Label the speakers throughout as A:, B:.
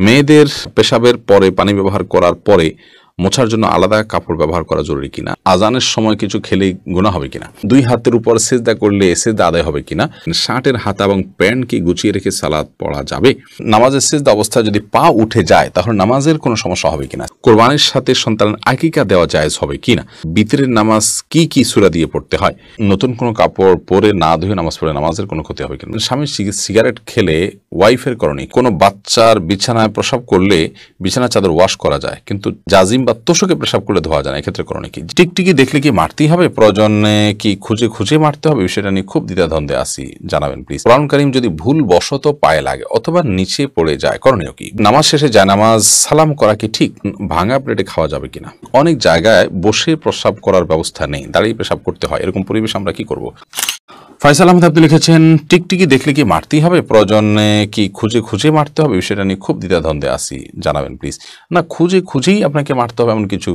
A: মেয়েদের পেশাবের পরে পানি ব্যবহার করার পরে মোছার জন্য আলাদা কাপড় ব্যবহার করা জরুরি কিনা, আজানের সময় কিছু খেলে গুনাহ হবে কিনা, দুই হাতের উপর সিজদা করলে সিজদা আদায় হবে কিনা, শার্টের হাতা এবং প্যান্ট কি গুছিয়ে রেখে সালাত পড়া যাবে, নামাজের সিজদা অবস্থায় যদি পা উঠে যায় তাহলে নামাজের কোনো সমস্যা হবে কিনা, কোরবানির সাথে সন্তানের আকিকা দেওয়া জায়েজ হবে কিনা, বিতরের নামাজ কি কি সূরা দিয়ে পড়তে হয়, নতুন কোনো কাপড় পরে না ধুয়ে নামাজ পড়ে নামাজের কোনো ক্ষতি হবে কিনা, স্বামী সিগারেট খেলে ওয়াইফের করণীয়, কোনো বাচ্চার বিছানায় প্রসাব করলে বিছানা চাদর ওয়াশ করা যায় কিন্তু জাজিম বা তোষকে পেশাব করলে ধোয়া যায় না, এক্ষেত্রে করণীয় কি, টিকটিকি দেখলে কি মারতেই হবে, প্রয়োজনে কি খুঁজে খুঁজে মারতে হবে, বিষয়টা নিয়ে খুব দ্বিধাদ্বন্দ্বে আছি, জানাবেন প্লিজ। কোরআন কারীম যদি ভুল বশত পায়ে লাগে অথবা নিচে পড়ে যায় করণীয় কি, নামাজ শেষে জায়নামাজ সালাম করা কি ঠিক, ভাঙা প্লেটে খাওয়া যাবে কিনা, অনেক জায়গায় বসে প্রসাব করার ব্যবস্থা নেই, দাঁড়িয়ে পেশাব করতে হয়, এরকম পরিবেশ আমরা কি করব। ফয়সাল আহমেদ আপনি লিখেছেন টিকটিকি দেখলে কি মারতেই হবে, প্রয়োজনে কি খুঁজে খুঁজে মারতে হবে, বিষয়টা নিয়ে খুব দ্বিধাদ্বন্দ্বে আছি, জানাবেন প্লিজ। না, খুঁজে খুঁজেই আপনাকে মারতে হবে এমন কিছু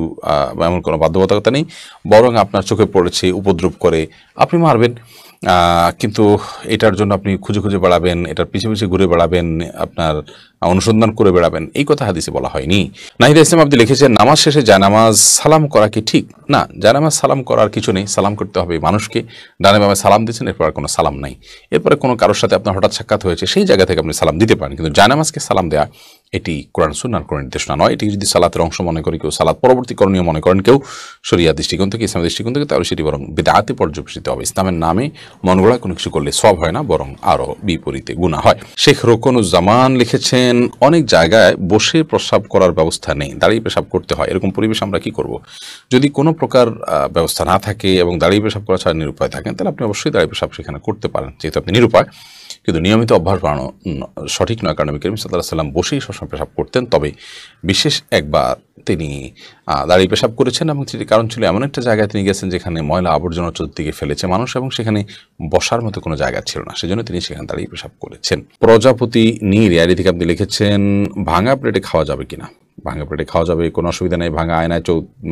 A: এমন কোনো বাধ্যবাধকতা নেই, বরং আপনার চোখে পড়েছে উপদ্রব করে আপনি মারবেন, কিন্তু এটার জন্য আপনি খুঁজে খুঁজে বেড়াবেন, এটার পিছিয়ে পিছিয়ে ঘুরে বেড়াবেন, আপনার অনুসন্ধান করে বেড়াবেন, এই কথা হাদিসে বলা হয়নি। নাহিদা ইসলাম আপনি লিখেছেন নামাজ শেষে জায়নামাজ সালাম করা কি ঠিক, না জায়নামাজ সালাম করার কিছু নেই, সালাম করতে হবে মানুষকে, ডানে বামে সালাম দিচ্ছেন এরপর আর কোনো সালাম নাই, এরপরে কোনো কারোর সাথে আপনার হঠাৎ সাক্ষাৎ হয়েছে সেই জায়গা থেকে আপনি সালাম দিতে পারেন, কিন্তু জায়নামাজকে সালাম দেওয়া এটি কোরআন সুন্নাহর কোনো নির্দেশনা নয়। এটি যদি সালাতের অংশ মনে করে কেউ, সালাত পরবর্তী করণীয় মনে করেন কেউ শরিয়া দৃষ্টিকোণ থেকে, ইসলামের দৃষ্টিকোণ থেকে, তাহলে সেটি বরং বিদআতে পর্যবেসিত হবে। ইসলামের নামে মন গড়া কোনো কিছু করলে সওয়াব হয় না, বরং আরও বিপরীতে গুনাহ হয়। শেখ রোকনুজ্জামান লিখেছেন অনেক জায়গায় বসে প্রসাব করার ব্যবস্থা নেই, দাঁড়িয়ে পেশাব করতে হয়, এরকম পরিবেশ আমরা কি করব। যদি কোনো প্রকার ব্যবস্থা না থাকে এবং দাঁড়িয়ে পেশাব করা ছাড়া নিরুপায় থাকেন তাহলে আপনি অবশ্যই দাঁড়িয়ে পেশাব সেখানে করতে পারেন, যেহেতু আপনি নিরুপায়, কিন্তু নিয়মিত অভ্যাস বাড়ানো সঠিক নয়, কারণ নবী করিম সাল্লাল্লাহু আলাইহি ওয়াসাল্লাম বসেই সবসময় পেশাব করতেন, তবে বিশেষ একবার তিনি দাঁড়িয়ে পেশাব করেছেন এবং সেটি কারণ ছিল এমন একটা জায়গায় তিনি গেছেন যেখানে ময়লা আবর্জনা চতুর্দিকে ফেলেছে মানুষ এবং সেখানে বসার মতো কোনো জায়গা ছিল না, সেজন্য তিনি সেখানে দাঁড়িয়ে পেশাব করেছেন। প্রজাপতি নীর এর থেকে আপনি লিখেছেন ভাঙা প্লেটে খাওয়া যাবে কিনা, ভাঙা প্লেটে খাওয়া যাবে, কোনো অসুবিধা নেই, ভাঙা আয়নায়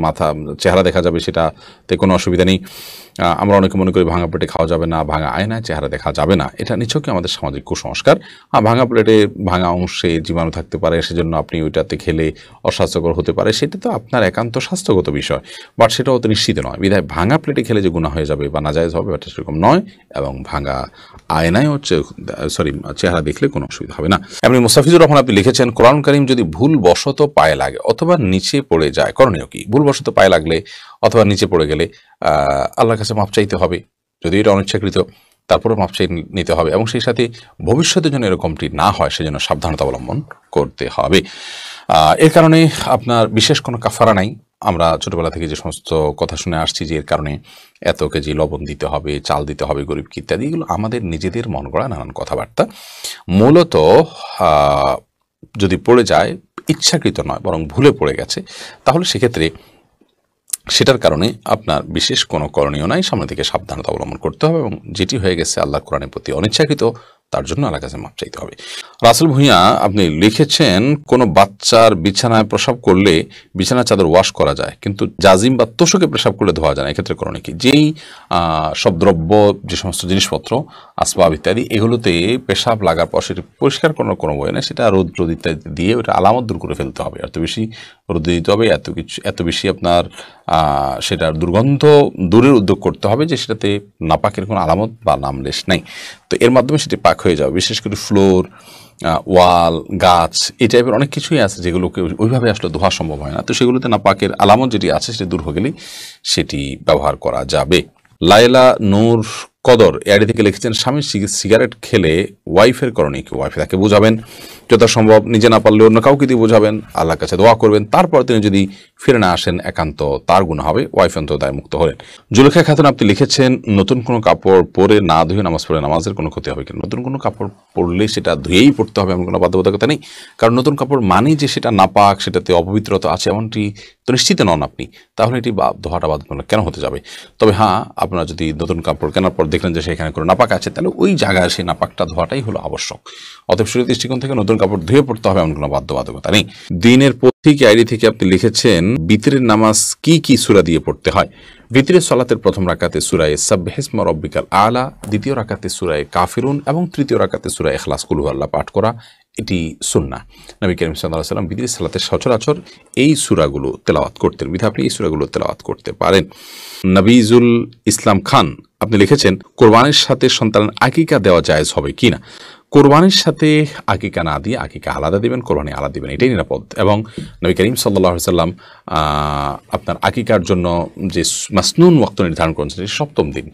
A: মাথা চেহারা দেখা যাবে সেটাতে কোনো অসুবিধা নেই। আমরা অনেকে মনে করি ভাঙা প্লেটে খাওয়া যাবে না, ভাঙা আয়নায় চেহারা দেখা যাবে না, এটা নিছকই আমাদের সামাজিক কুসংস্কার। ভাঙা প্লেটে ভাঙা অংশে জীবাণু থাকতে পারে, সেজন্য আপনি ওইটাতে খেলে অস্বাস্থ্যকর হতে পারে, সেটা তো আপনার একান্ত স্বাস্থ্যগত বিষয়, বাট সেটাও তো নিশ্চিত নয়, বিধায় ভাঙা প্লেটে খেলে যে গুনাহ হয়ে যাবে বা নাজায়েজ হবে এটা সেরকম নয়, এবং ভাঙা আয়নায় চেহারা দেখলে কোনো অসুবিধা হবে না। এমনি মুস্তাফিজুর রহমান আপনি লিখেছেন কোরআন কারীম যদি ভুল বশত পায়ে লাগে অথবা নিচে পড়ে যায় করণীয় কি, ভুল বশত পায়ে লাগলে অথবা নিচে পড়ে গেলে আল্লাহর কাছে মাপ চাইতে হবে, যদি এটা অনিচ্ছাকৃত তারপরে মাপ চাই নিতে হবে, এবং সেই সাথে ভবিষ্যতের জন্য এরকমটি না হয় সেজন্য সাবধানতা অবলম্বন করতে হবে। এর কারণে আপনার বিশেষ কোনো কাফারা নাই। আমরা ছোটবেলা থেকে যে সমস্ত কথা শুনে আসছি যে এর কারণে এত কেজি লবণ দিতে হবে, চাল দিতে হবে গরিবকে ইত্যাদি, এগুলো আমাদের নিজেদের মন গড়া নানান কথাবার্তা। মূলত যদি পড়ে যায় ইচ্ছাকৃত নয় বরং ভুলে পড়ে গেছে, তাহলে সেক্ষেত্রে সেটার কারণে আপনার বিশেষ কোনো করণীয় নাই, সামনে থেকে সাবধানতা অবলম্বন করতে হবে, এবং যেটি হয়ে গেছে আল্লাহর কোরআনের প্রতি অনিচ্ছাকৃত তার জন্য আল্লাহর কাছে মাপ চাইতে হবে। রাসেল ভূঁইয়া আপনি লিখেছেন কোনো বাচ্চার বিছানায় প্রসাব করলে বিছানা চাদর ওয়াশ করা যায় কিন্তু জাজিম বা তোষকে পেশাব করলে ধোয়া যায় না, এক্ষেত্রে করণীয় কি, যেই সব দ্রব্য যে সমস্ত জিনিসপত্র আসবাব ইত্যাদি এগুলোতে পেশাব লাগার পর সেটি পরিষ্কার করার কোনো বই না, সেটা রোদ ইত্যাদি দিয়ে ওটা আলামত দূর করে ফেলতে হবে, এত বেশি রোদ দিতে হবে, এত বেশি আপনার সেটার দুর্গন্ধ দূরের উদ্যোগ করতে হবে যে সেটাতে নাপাকের কোনো আলামত বা নামলেশ নাই, তো এর মাধ্যমে সেটি পাক হয়ে যাবে। বিশেষ করে ফ্লোর, ওয়াল, গাছ এই টাইপের অনেক কিছুই আছে যেগুলোকে ওইভাবে আসলে ধোয়া সম্ভব হয় না, তো সেগুলোতে নাপাকের আলামত যেটি আছে সেটি দূর হয়ে গেলেই সেটি ব্যবহার করা যাবে। লায়লা নূর কদর এআইডি থেকে লিখেছেন স্বামী সিগারেট খেলে ওয়াইফের করণীয় কি, ওয়াইফ তাকে বোঝাবেন, যথাসম্ভব নিজে না পারলে অন্য কাউকে দিয়ে বোঝাবেন, আল্লাহর কাছে দোয়া করবেন, তারপর তিনি যদি ফিরে না আসেন একান্ত তার গুনাহ হবে, ওয়াইফ অন্তত দায় মুক্ত হলেন। জুলেখা খাতুন আপনি লিখেছেন নতুন কোনো কাপড় পরে না ধুয়ে নামাজ পড়ে নামাজের কোনো ক্ষতি হবে কিনা, নতুন কোনো কাপড় পরলে সেটা ধুয়েই পড়তে হবে এমন কোনো বাধ্যবাধকতা নেই, কারণ নতুন কাপড় মানেই যে সেটা নাপাক, সেটাতে অপবিত্রতা আছে এমনটি তো নিশ্চিত নন আপনি, তাহলে এটি ধোয়াটা বাধ্যতামূলক কেন হতে যাবে। তবে হ্যাঁ, আপনারা যদি নতুন কাপড় কেনার পর দেখলেন যে সেখানে কোনো নাপাক আছে তাহলে ওই জায়গায় সেই নাপাকটা ধোয়াটাই হলো আবশ্যক। অতএব শরীয়তের দৃষ্টিকোণ থেকে নতুন কাপড় ধুয়ে পড়তে হবে এমন কোনো বাধ্যবাধকতা নেই। দিনের পথিক আইডি থেকে আপনি লিখেছেন বিতরের নামাজ কি কি সূরা দিয়ে পড়তে হয়। বিতরের সালাতের প্রথম রাকাতে সূরা সাব্বিহিসমা রাব্বিকাল আলা, দ্বিতীয় রাকাতে সূরা কাফিরুন এবং তৃতীয় রাকাতে সূরা ইখলাস কুল হুয়াল্লাহ পাঠ করা, এটি সুন্নাহ। নবী করিম সাল্লাল্লাহু আলাইহি ওয়াসাল্লাম বিতির সালাতে সচরাচর এই সূরাগুলো তেলাওয়াত করতেন, বিধায় আপনি এই সূরাগুলো তেলাওয়াত করতে পারেন। নবীজুল ইসলাম খান আপনি লিখেছেন, কোরবানির সাথে সন্তানের আকিকা দেওয়া জায়েজ হবে কিনা। কোরবানির সাথে আকিকা না দিয়ে আকিকা আলাদা দিবেন, কোরবানি আলাদা দিবেন, এটাই নিরাপদ। এবং নবী করিম সাল্লাল্লাহু আলাইহি ওয়াসাল্লাম আপনার আকিকার জন্য যে মাসনুন ওয়াক্ত নির্ধারণ করেছেন সপ্তম দিন,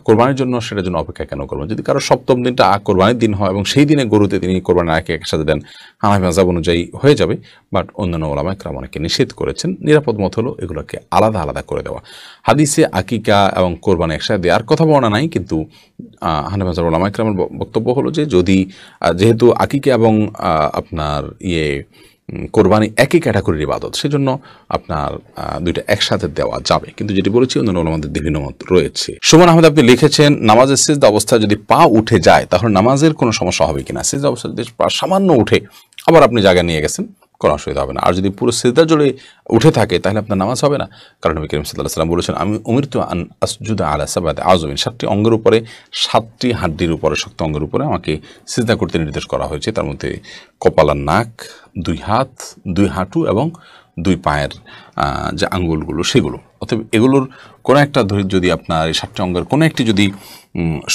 A: কোরবানির জন্য সেটার জন্য অপেক্ষা কেন করবেন? যদি কারো সপ্তম দিনটা কোরবানির দিন হয় এবং সেই দিনে গরুতে তিনি কোরবানির আকিকা একসাথে দেন, হানাফি মাযহাব অনুযায়ী হয়ে যাবে। বাট অন্যান্য উলামা ইকরাম অনেকে নিষেধ করেছেন। নিরাপদ মত হলো এগুলোকে আলাদা আলাদা করে দেওয়া। হাদিসে আকিকা এবং কোরবানি একসাথে দেওয়ার কথা বলা নাই, কিন্তু হানাফি মাযহাব উলামা ইকরামের বক্তব্য হলো যে যদি যেহেতু আকিকা এবং আপনার কোরবানি একই ক্যাটাগরির ইবাদত, সেজন্য আপনার দুইটা একসাথে দেওয়া যাবে। কিন্তু যেটি বলেছি অন্যান্য উলামাদের বিভিন্ন মত রয়েছে। সুমন আহমেদ আপনি লিখেছেন, নামাজের সিজদা অবস্থায় যদি পা উঠে যায় তাহলে নামাজের কোনো সমস্যা হবে কিনা। সিজদা অবস্থায় যদি পা সামান্য উঠে আবার আপনি জায়গা নিয়ে গেছেন, কোনো অসুবিধা হবে না। আর যদি পুরো সিজদা জুড়ে উঠে থাকে তাহলে আপনার নামাজ হবে না, কারণ নবী করিম সাল্লাল্লাহু আলাইহি ওয়াসাল্লাম বলেছেন, আমি উমিরতু আন আসজুদা আলা সাবআতি আযমিন, 7টি অঙ্গের উপরে, 7টি হাড্ডির উপরে, শক্ত অঙ্গের উপরে আমাকে সিজদা করতে নির্দেশ করা হয়েছে। তার মধ্যে কপাল আর নাক, 2 হাত, 2 হাঁটু এবং 2 পায়ের যে আঙ্গুলগুলো সেগুলো। অতএব এগুলোর কোনো একটা যদি আপনার এই 7টি অঙ্গের কোনো একটি যদি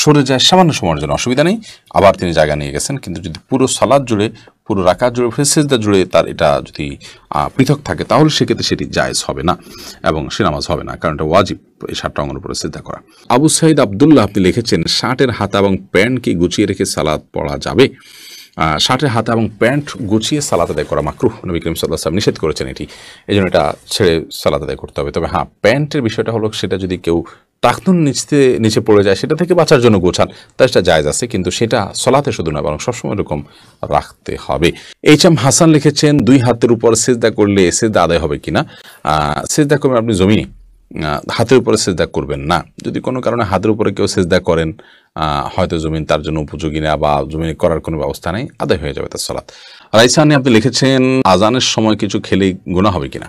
A: সরে যায় সামান্য সময়ের জন্য অসুবিধা নেই, আবার তিনি জায়গা নিয়ে গেছেন। কিন্তু যদি পুরো সালাত জুড়ে, পুরো রাকাত জুড়ে, সিজদা জুড়ে তার এটা যদি পৃথক থাকে তাহলে সেক্ষেত্রে সেটি জায়েজ হবে না এবং সে নামাজ হবে না, কারণ এটা ওয়াজিব এই 7টা অঙ্গের উপরে সিজদা করা। আবু সাইদ আব্দুল্লাহ আপনি লিখেছেন, শার্টের হাতা এবং প্যান্ট কি গুছিয়ে রেখে সালাত পড়া যাবে? শার্টের হাতা এবং প্যান্ট গুছিয়ে সালাত আদায় করা মাকরুহ, নবী করিম সাল্লাল্লাহু আলাইহি ওয়াসাল্লাম নিষেধ করেছেন এটি, এই জন্য এটা ছেড়ে সালাত আদায় করতে হবে। তবে হ্যাঁ, প্যান্টের বিষয়টা হলো সেটা যদি কেউ টাকনুন নিচে পড়ে যায় সেটা থেকে বাঁচার জন্য গোছান, তাই সেটা জায়েজ আছে, কিন্তু সেটা সলাতে শুধু নয় বরং সবসময় এরকম রাখতে হবে। এইচ.এম. হাসান লিখেছেন, 2 হাতের উপর সিজদা করলে সিজদা আদায় হবে কিনা। সিজদা করবেন আপনি জমিনে, হাতের উপরে সিজদা করবেন না। যদি কোনো কারণে হাতের উপরে কেউ সিজদা করেন, হয়তো জমিন তার জন্য উপযোগী না বা জমিনে করার কোনো ব্যবস্থা নেই, আদায় হয়ে যাবে তার সালাত। রাইসানি আপনি লিখেছেন, আজানের সময় কিছু খেলে গুনাহ হবে কিনা।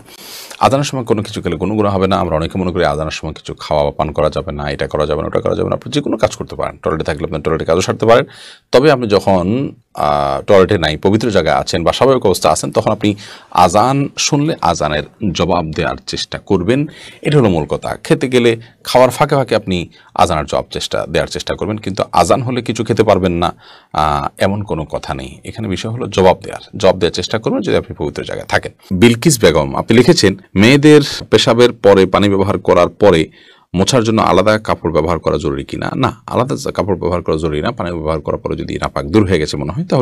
A: আজানের সময় কোনো কিছু খেলে কোনো গুনাহ হবে না। আমরা অনেকে মনে করি আজানের সময় কিছু খাওয়া বা পান করা যাবে না, এটা করা যাবে না, ওটা করা যাবে না। আপনি যে কোনো কাজ করতে পারেন, টয়লেটে থাকলে আপনি টয়লেটে কাজও সারতে পারেন। তবে আপনি যখন টয়লেটে নাই, পবিত্র জায়গায় আছেন বা স্বাভাবিক অবস্থা আছেন, তখন আপনি আজান শুনলে আজানের জবাব দেওয়ার চেষ্টা করবেন। এটা হলো মূল কথা। খেতে গেলে খাওয়ার ফাঁকে ফাঁকে আপনি আজানের জবাব দেওয়ার চেষ্টা করবেন, কিন্তু আজান হলে কিছু খেতে পারবেন না এমন কোনো কথা নেই। এখানে বিষয় হলো জবাব দেওয়ার চেষ্টা করবেন যদি আপনি পবিত্র জায়গায় থাকেন। বিলকিস বেগম আপনি লিখেছেন, মেয়েদের পেশাবের পরে পানি ব্যবহার করার পরে মোছার জন্য আলাদা কাপড় ব্যবহার করা জরুরি কিনা। না, আলাদা কাপড় ব্যবহার করা জরুরি না। পানি ব্যবহার করার পরে যদি নাপাক দূর হয়ে গেছে মনে হয় তাহলে